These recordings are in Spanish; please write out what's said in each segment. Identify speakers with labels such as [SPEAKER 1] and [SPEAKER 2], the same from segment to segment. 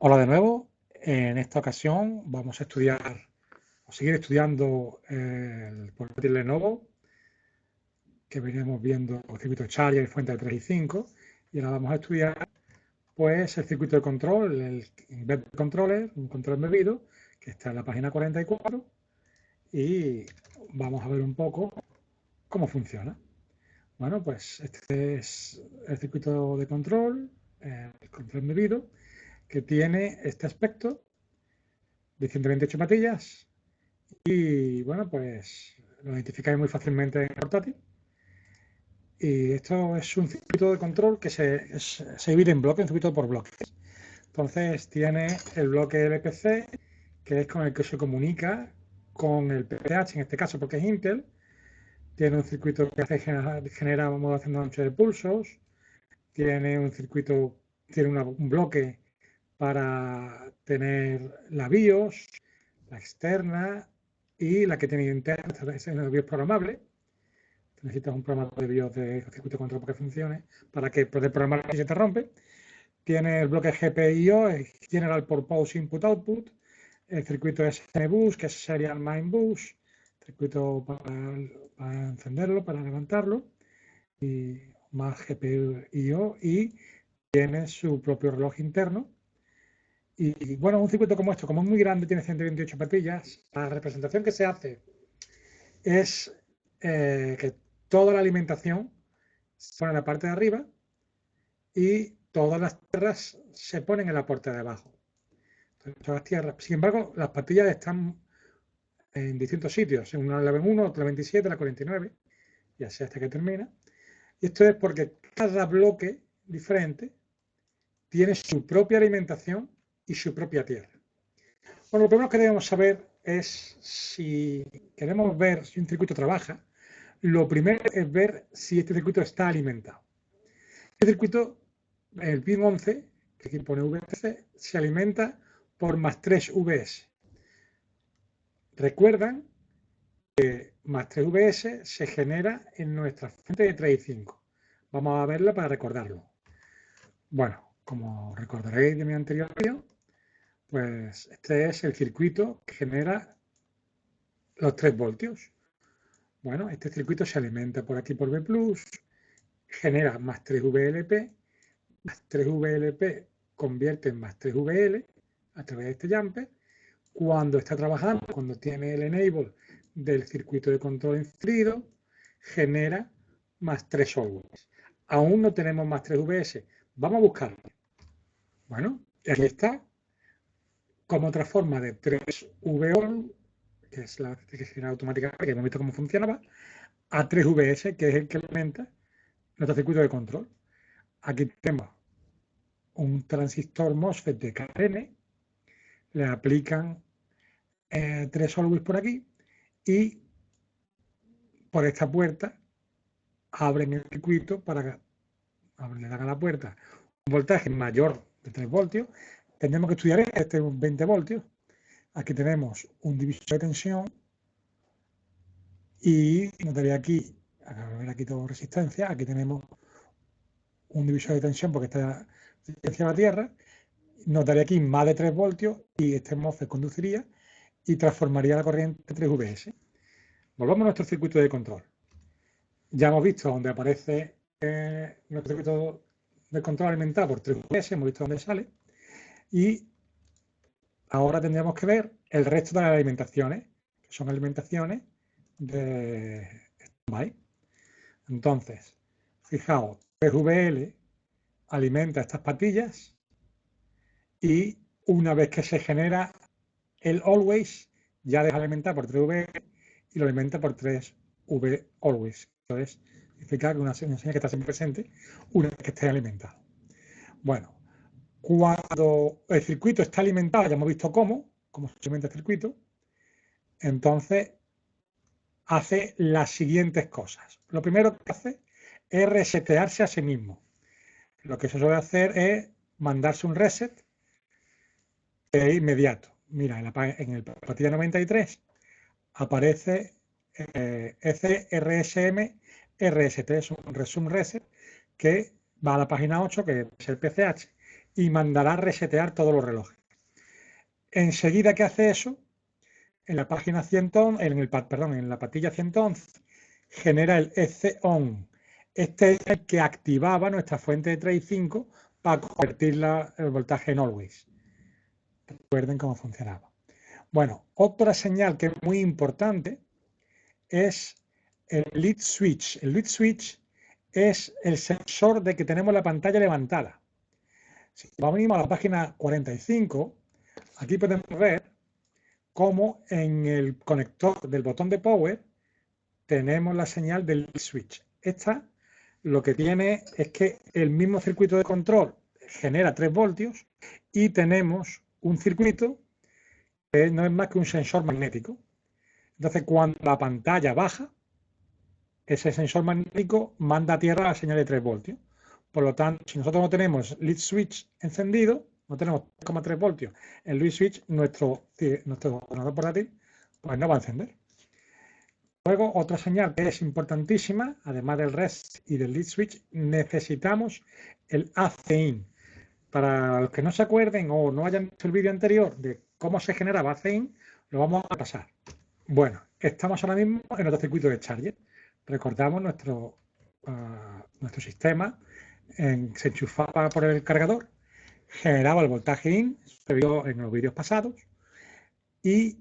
[SPEAKER 1] Hola de nuevo. En esta ocasión vamos a estudiar o seguir estudiando el portátil Lenovo que veníamos viendo el circuito Charger, fuente de 3 y 5, y ahora vamos a estudiar pues el circuito de control, el embedded controller, un control embebido que está en la página 44 y vamos a ver un poco cómo funciona. Bueno, pues este es el circuito de control, el control embebido, que tiene este aspecto de 128 patillas y bueno, pues lo identificáis muy fácilmente en el portátil. Y esto es un circuito de control que se divide en bloques, un circuito por bloques. Entonces tiene el bloque LPC, que es con el que se comunica con el PPH, en este caso porque es Intel. Tiene un circuito que genera modulación de noche de pulsos. Tiene un circuito, tiene un bloque para tener la BIOS, la externa y la que tiene interna, es una BIOS programable. Necesitas un programa de BIOS de circuito de control para que funcione, para que poder programar si se te rompe. Tiene el bloque GPIO, General Purpose Input Output, el circuito SN-Bus, que es Serial Main Bus, circuito para encenderlo, para levantarlo, y más GPIO, y tiene su propio reloj interno. Y bueno, un circuito como esto, como es muy grande, tiene 128 patillas, la representación que se hace es que toda la alimentación se pone en la parte de arriba y todas las tierras se ponen en la parte de abajo. Entonces, todas las tierras. Sin embargo, las patillas están en distintos sitios. En una la ven 1, otra la 27, la 49, y así hasta que termina. Y esto es porque cada bloque diferente tiene su propia alimentación y su propia tierra. Bueno, lo primero que debemos saber es si queremos ver si un circuito trabaja, lo primero es ver si este circuito está alimentado. Este circuito, el pin 11, que aquí pone VTC, se alimenta por más 3 VS. Recuerdan que más 3 VS se genera en nuestra fuente de 3 y 5. Vamos a verla para recordarlo. Bueno, como recordaréis de mi anterior vídeo, pues este es el circuito que genera los 3 voltios. Bueno, este circuito se alimenta por aquí por B+, genera más 3 VLP, más 3 VLP convierte en más 3 VL a través de este jumper. Cuando está trabajando, cuando tiene el enable del circuito de control encendido, genera más 3 always. Aún no tenemos más 3 VS. Vamos a buscarlo. Bueno, aquí está. Como otra forma de 3 VOL, que es la que genera automáticamente, que hemos visto cómo funcionaba, a 3 VS, que es el que alimenta nuestro circuito de control. Aquí tenemos un transistor MOSFET de KN, le aplican 3 always por aquí y por esta puerta abren el circuito para que le dan a la puerta un voltaje mayor de 3 voltios. Tendremos que estudiar este 20 voltios. Aquí tenemos un divisor de tensión y notaría aquí, a ver aquí todo resistencia, aquí tenemos un divisor de tensión porque está resistencia a la tierra. Notaría aquí más de 3 voltios y este MOSFET conduciría y transformaría la corriente 3 VS. Volvamos a nuestro circuito de control. Ya hemos visto donde aparece nuestro circuito de control alimentado por 3 VS, hemos visto dónde sale. Y ahora tendríamos que ver el resto de las alimentaciones, que son alimentaciones de standby. Entonces, fijaos, 3VL alimenta estas patillas y una vez que se genera el always, ya deja de alimentar por 3VL y lo alimenta por 3V always. Entonces, significa que una señal que está siempre presente una vez que esté alimentado. Bueno, cuando el circuito está alimentado, ya hemos visto cómo se alimenta el circuito, entonces hace las siguientes cosas. Lo primero que hace es resetearse a sí mismo. Lo que se suele hacer es mandarse un reset inmediato. Mira, en el partida 93 aparece ECRSM RST, es un resume reset que va a la página 8, que es el PCH, y mandará resetear todos los relojes. Enseguida que hace eso, en la página 111, en la patilla 111, genera el EC-ON. Este es el que activaba nuestra fuente de 3 y 5 para convertir el voltaje en always. Recuerden cómo funcionaba. Bueno, otra señal que es muy importante es el lead switch. El lead switch es el sensor de que tenemos la pantalla levantada. Si vamos a la página 45, aquí podemos ver cómo en el conector del botón de power tenemos la señal del lead switch. Esta lo que tiene es que el mismo circuito de control genera 3 voltios y tenemos un circuito que no es más que un sensor magnético. Entonces, cuando la pantalla baja, ese sensor magnético manda a tierra la señal de 3 voltios. Por lo tanto, si nosotros no tenemos lead switch encendido, no tenemos 3,3 voltios, el lead switch, nuestro ordenador portátil, pues no va a encender. Luego, otra señal que es importantísima, además del rest y del lead switch, necesitamos el AC-in. Para los que no se acuerden o no hayan visto el vídeo anterior de cómo se generaba AC-in, lo vamos a pasar. Bueno, estamos ahora mismo en nuestro circuito de charger. Recordamos nuestro sistema se enchufaba por el cargador, generaba el voltaje in, se vio en los vídeos pasados, y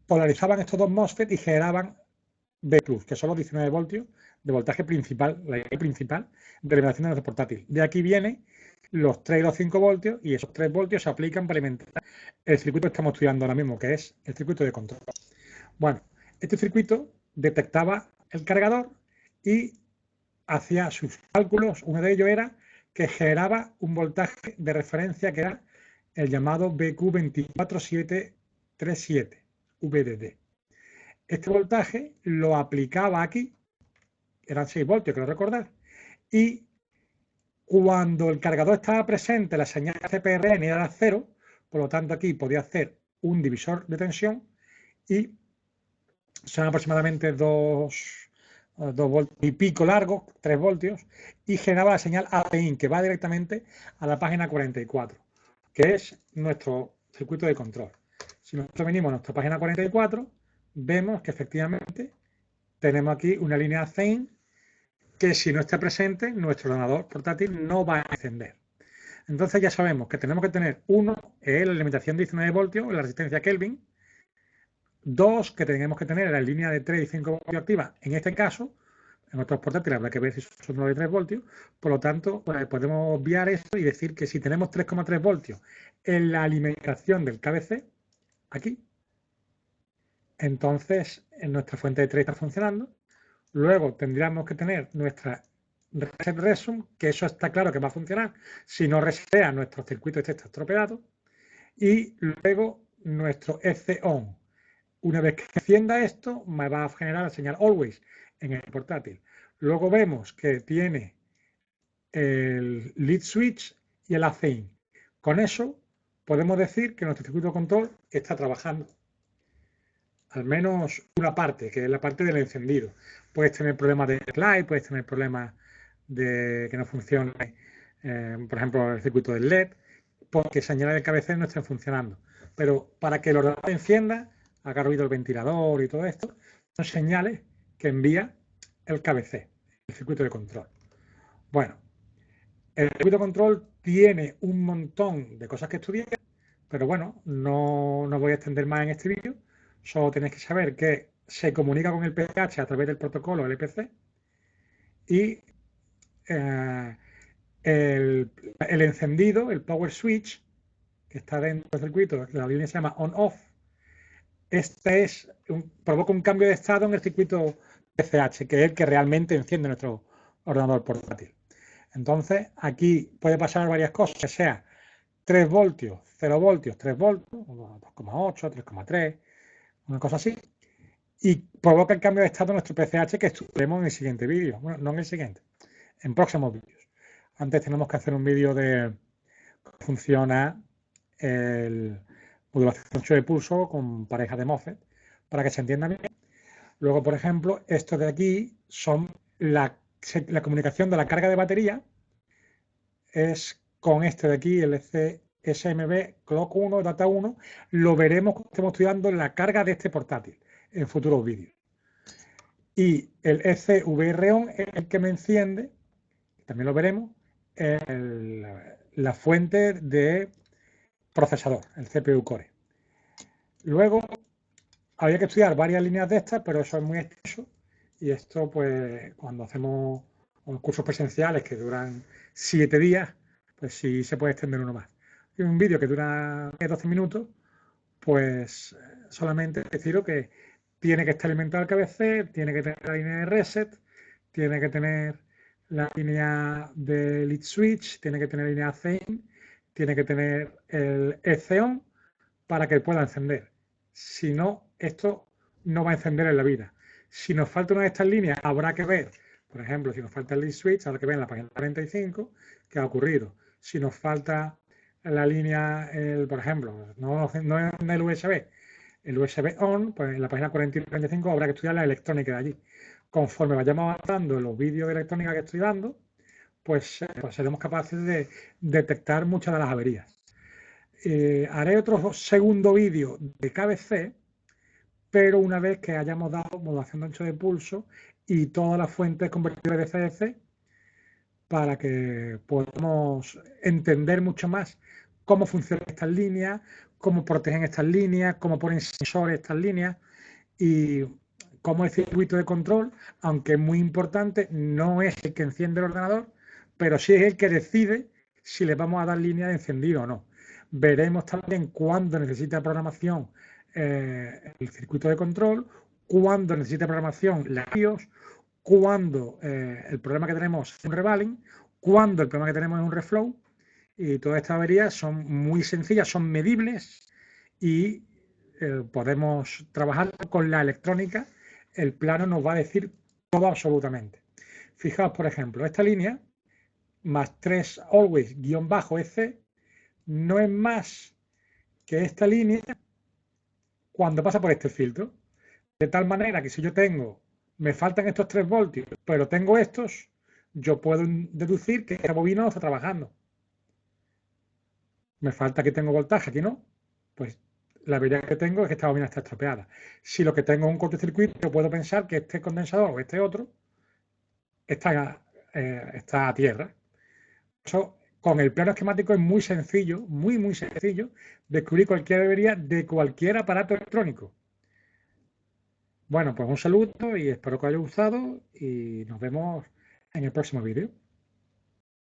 [SPEAKER 1] polarizaban estos dos MOSFET y generaban B+, que son los 19 voltios de voltaje principal, la idea principal de iluminación de nuestro portátil. De aquí vienen los 3 y los 5 voltios, y esos 3 voltios se aplican para alimentar el circuito que estamos estudiando ahora mismo, que es el circuito de control. Bueno, este circuito detectaba el cargador y hacía sus cálculos. Uno de ellos era que generaba un voltaje de referencia que era el llamado BQ24737, VDD. Este voltaje lo aplicaba aquí, eran 6 voltios, quiero recordar, y cuando el cargador estaba presente, la señal CPRN era 0, por lo tanto aquí podía hacer un divisor de tensión y son aproximadamente 2 voltios y pico largos, 3 voltios, y generaba la señal AC-in, que va directamente a la página 44, que es nuestro circuito de control. Si nosotros venimos a nuestra página 44, vemos que efectivamente tenemos aquí una línea AC-in que si no está presente, nuestro ordenador portátil no va a encender. Entonces ya sabemos que tenemos que tener, uno, la alimentación de 19 voltios, la resistencia Kelvin. Dos, que tenemos que tener la línea de 3 y 5 voltios activa. En este caso, en otros portátiles habrá que ver si son 9 y 3 voltios. Por lo tanto, pues podemos obviar esto y decir que si tenemos 3,3 voltios en la alimentación del KBC, aquí, entonces en nuestra fuente de 3 está funcionando. Luego tendríamos que tener nuestra reset resum, que eso está claro que va a funcionar si no resetea nuestro circuito está estropeado. Y luego nuestro EC-ON. Una vez que encienda esto, me va a generar la señal always en el portátil. Luego vemos que tiene el lead switch y el AC-in. Con eso podemos decir que nuestro circuito de control está trabajando. Al menos una parte, que es la parte del encendido. Puedes tener problemas de slide, puedes tener problemas de que no funcione, por ejemplo, el circuito del LED, porque señales de cabecera no estén funcionando. Pero para que el ordenador encienda, haga ruido el ventilador y todo esto, son señales que envía el KBC, el circuito de control. Bueno, el circuito de control tiene un montón de cosas que estudiar, pero bueno, no voy a extender más en este vídeo. Solo tenéis que saber que se comunica con el PH a través del protocolo LPC y el encendido, el power switch, que está dentro del circuito, la línea se llama on-off. Provoca un cambio de estado en el circuito PCH, que es el que realmente enciende nuestro ordenador portátil. Entonces, aquí puede pasar varias cosas, que sea 3 voltios, 0 voltios, 3 voltios, 2,8, 3,3, una cosa así, y provoca el cambio de estado en nuestro PCH que estudiaremos en el siguiente vídeo. Bueno, no en el siguiente, en próximos vídeos. Antes tenemos que hacer un vídeo de cómo funciona el modulación de pulso con pareja de MOSFET para que se entienda bien. Luego, por ejemplo, esto de aquí son la comunicación de la carga de batería, es con este de aquí, el SMB Clock 1, Data 1, lo veremos cuando estemos estudiando la carga de este portátil en futuros vídeos. Y el ECVR-ON es el que me enciende, también lo veremos, la fuente de procesador, el CPU Core. Luego, habría que estudiar varias líneas de estas, pero eso es muy extenso. Y esto, pues, cuando hacemos cursos presenciales que duran 7 días, pues sí se puede extender uno más. Y un vídeo que dura 12 minutos, pues solamente deciros que tiene que estar alimentado el KBC, tiene que tener la línea de reset, tiene que tener la línea de lead switch, tiene que tener la línea ACIN, tiene que tener el ECON para que pueda encender. Si no, esto no va a encender en la vida. Si nos falta una de estas líneas, habrá que ver, por ejemplo, si nos falta el lead switch, habrá que ver en la página 45 qué ha ocurrido. Si nos falta la línea, por ejemplo, no en el USB, el USB on, pues en la página 40 y 45 habrá que estudiar la electrónica de allí. Conforme vayamos avanzando en los vídeos de electrónica que estoy dando, pues seremos capaces de detectar muchas de las averías. Haré otro segundo vídeo de KBC, pero una vez que hayamos dado modulación de ancho de pulso y todas las fuentes convertibles de CDC, para que podamos entender mucho más cómo funcionan estas líneas, cómo protegen estas líneas, cómo ponen sensores estas líneas y cómo el circuito de control, aunque es muy importante, no es el que enciende el ordenador, pero sí es el que decide si le vamos a dar línea de encendido o no. Veremos también cuándo necesita programación el circuito de control, cuándo necesita programación la BIOS, cuándo el problema que tenemos es un revaling, cuándo el problema que tenemos es un reflow, y todas estas averías son muy sencillas, son medibles y podemos trabajar con la electrónica. El plano nos va a decir todo absolutamente. Fijaos, por ejemplo, esta línea, más 3 always guión bajo EC, no es más que esta línea cuando pasa por este filtro. De tal manera que si yo me faltan estos 3 voltios, pero tengo estos, yo puedo deducir que esta bobina no está trabajando. Me falta que tengo voltaje, aquí no. Pues la verdad que tengo es que esta bobina está estropeada. Si lo que tengo es un cortocircuito, puedo pensar que este condensador o este otro está a tierra. Eso, con el plano esquemático es muy sencillo, muy sencillo, descubrir cualquier avería de cualquier aparato electrónico. Bueno, pues un saludo y espero que os haya gustado y nos vemos en el próximo vídeo.